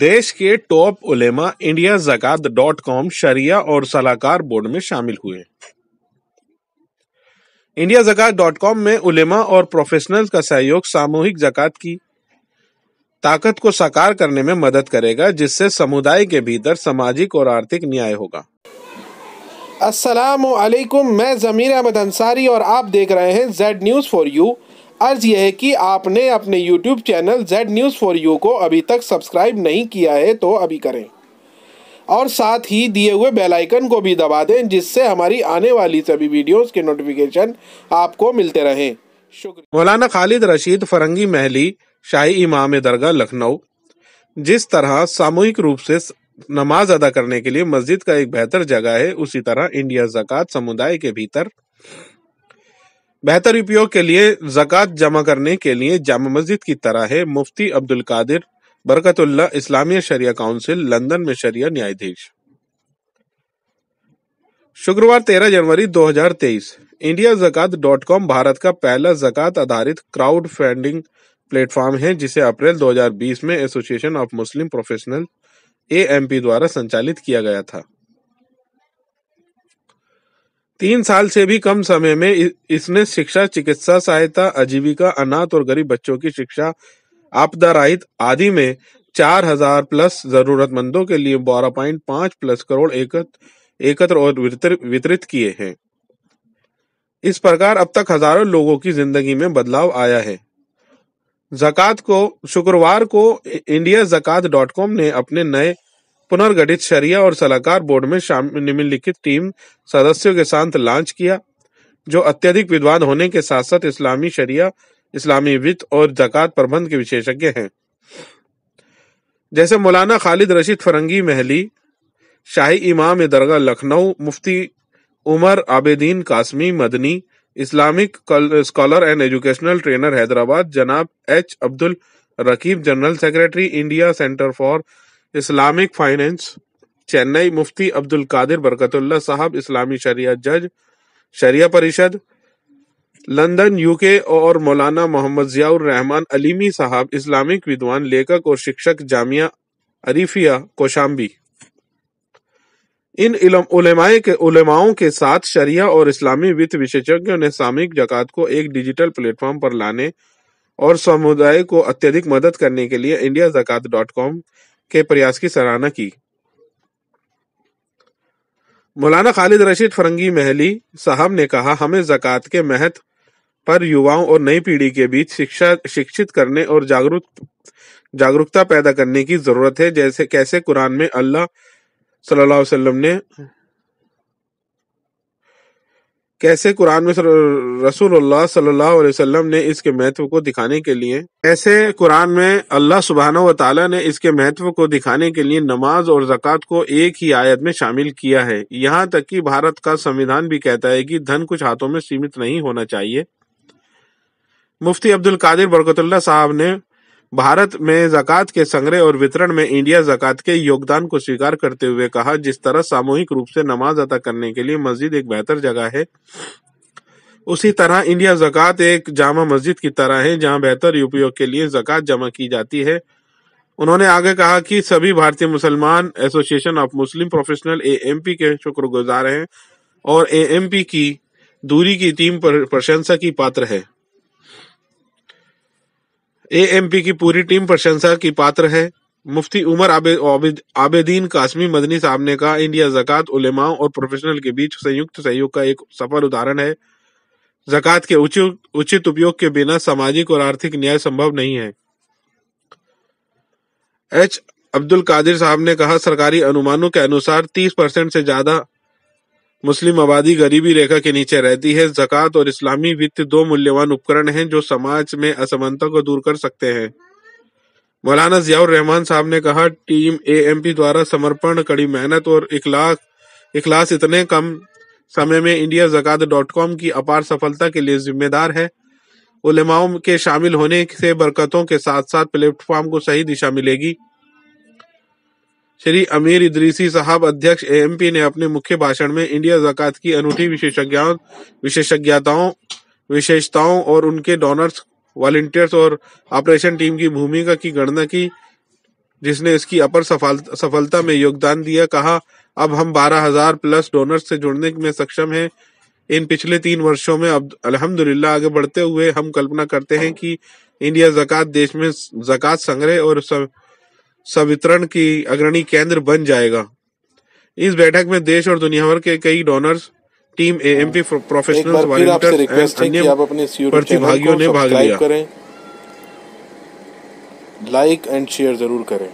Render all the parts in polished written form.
देश के टॉप उलेमा indiazakat.com शरिया और सलाहकार बोर्ड में शामिल हुए। indiazakat.com में उलेमा और प्रोफेशनल्स का सहयोग सामूहिक ज़कात की ताकत को साकार करने में मदद करेगा, जिससे समुदाय के भीतर सामाजिक और आर्थिक न्याय होगा। अस्सलामु अलैकुम, मैं ज़मीर अहमद अंसारी और आप देख रहे हैं जेड न्यूज़ फॉर यू। अर्ज़ यह है कि आपने अपने YouTube channel Z news for you को अभी तक सब्सक्राइब नहीं किया है तो अभी करें और साथ ही दिए हुए बेल आइकन को भी दबा दें, जिससे हमारी आने वाली सभी वीडियोस के नोटिफिकेशन आपको मिलते रहें। शुक्रिया। मौलाना खालिद रशीद फरंगी महली शाही इमाम दरगाह लखनऊ, जिस तरह सामूहिक रूप से नमाज अदा करने के लिए मस्जिद का एक बेहतर जगह है, उसी तरह इंडिया ज़कात समुदाय के भीतर बेहतर उपयोग के लिए ज़कात जमा करने के लिए जामा मस्जिद की तरह है। मुफ्ती अब्दुल कादिर बरकतुल्लाह, इस्लामिया शरिया काउंसिल, लंदन में शरिया न्यायाधीश। शुक्रवार 13 जनवरी 2023। indiazakat.com भारत का पहला ज़कात आधारित क्राउड फंडिंग प्लेटफॉर्म है, जिसे अप्रैल 2020 में association of Muslim professional AMP द्वारा संचालित किया गया था। 3 साल से भी कम समय में इसने शिक्षा, चिकित्सा सहायता, आजीविका, अनाथ और गरीब बच्चों की शिक्षा, आपदा राहत आदि में 4000 प्लस जरूरतमंदों के लिए 12.5 प्लस करोड़ एकत्र और वितरित किए हैं। इस प्रकार अब तक हजारों लोगों की जिंदगी में बदलाव आया है। शुक्रवार को indiazakat.com ने अपने नए पुनर्गठित शरिया और सलाहकार बोर्ड में निम्नलिखित टीम सदस्यों के साथ लॉन्च किया, जो अत्यधिक विद्वान होने के साथ साथ इस्लामी शरिया, इस्लामी वित्त और ज़कात प्रबंध के विशेषज्ञ हैं, जैसे मौलाना खालिद रशीद फरंगी महली शाही इमाम दरगाह लखनऊ, मुफ्ती Umar Abedin Qasmi Madani, Islamic scholar and educational trainer Hyderabad, जनाब H Abdul Raqib, general secretary India center for Islamic finance, Chennai, मुफ्ती अब्दुल कादिर बरकतुल्लाह साहब, इस्लामी शरिया जज, शरिया परिषद, लंदन UK, और मौलाना मोहम्मद ज़ियाउर रहमान अलीमी साहब, इस्लामिक विद्वान, लेखक और शिक्षक, जामिया अरीफिया कौशाम्बी। इन उलेमाओं के साथ शरिया और इस्लामी वित्त विशेषज्ञों ने सामूहिक ज़कात को एक डिजिटल प्लेटफॉर्म पर लाने और समुदाय को अत्यधिक मदद करने के लिए indiazakat.com के प्रयास की सराहना की। मौलाना खालिद रशीद फरंगी महली साहब ने कहा, हमें ज़कात के महत्व पर युवाओं और नई पीढ़ी के बीच शिक्षित करने और जागरूकता पैदा करने की जरूरत है। कैसे कुरान में रसूलुल्लाह सल्लल्लाहु अलैहि वसल्लम ने इसके महत्व को दिखाने के लिए कुरान में अल्लाह सुब्हानहू व तआला ने इसके महत्व को दिखाने के लिए नमाज और ज़कात को एक ही आयत में शामिल किया है। यहाँ तक कि भारत का संविधान भी कहता है कि धन कुछ हाथों में सीमित नहीं होना चाहिए। मुफ्ती अब्दुल कादिर बरकतुल्लाह साहब ने भारत में ज़कात के संग्रह और वितरण में इंडिया ज़कात के योगदान को स्वीकार करते हुए कहा, जिस तरह सामूहिक रूप से नमाज अदा करने के लिए मस्जिद एक बेहतर जगह है, उसी तरह इंडिया ज़कात एक जामा मस्जिद की तरह है, जहां बेहतर उपयोग के लिए ज़कात जमा की जाती है। उन्होंने आगे कहा कि सभी भारतीय मुसलमान association of Muslim professional AMP के शुक्रगुजार हैं और AMP की दूरी की टीम पर प्रशंसा की पात्र है। AMP की पूरी टीम प्रशंसा की पात्र है। मुफ्ती उमर आबेदीन कासमी मदनी साहब ने कहा, इंडिया ज़कात उलेमाओं और प्रोफेशनल के बीच संयुक्त सहयोग का एक सफल उदाहरण है। ज़कात के उचित उपयोग के बिना सामाजिक और आर्थिक न्याय संभव नहीं है। H अब्दुल कादिर साहब ने कहा, सरकारी अनुमानों के अनुसार 30% से ज्यादा मुस्लिम आबादी गरीबी रेखा के नीचे रहती है। ज़कात और इस्लामी वित्त 2 मूल्यवान उपकरण हैं जो समाज में असमानता को दूर कर सकते हैं। मौलाना ज़ियाउर रहमान साहब ने कहा, टीम AMP द्वारा समर्पण, कड़ी मेहनत और इखलास इतने कम समय में indiazakat.com की अपार सफलता के लिए जिम्मेदार है। उलेमाओं के शामिल होने से बरकतों के साथ साथ प्लेटफॉर्म को सही दिशा मिलेगी। श्री अमीर इदरीसी साहब, अध्यक्ष AMP, ने अपने मुख्य भाषण में इंडिया ज़कात की अनूठी विशेषताओं और उनके डोनर्स, वॉलंटियर्स और ऑपरेशन टीम की भूमिका की गणना की। जिसने इसकी अपर सफलता में योगदान दिया। कहा, अब हम 12,000 प्लस डोनर्स से जुड़ने में सक्षम हैं इन पिछले 3 वर्षों में। अब अल्हम्दुलिल्लाह आगे बढ़ते हुए हम कल्पना करते हैं कि इंडिया ज़कात देश में ज़कात संग्रह और संवितरण की अग्रणी केंद्र बन जाएगा। इस बैठक में देश और दुनिया भर के कई donors, team, AMP professionals, volunteers and अन्य प्रतिभागियों ने भाग लिया। करें, लाइक एंड शेयर जरूर करें।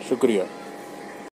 शुक्रिया।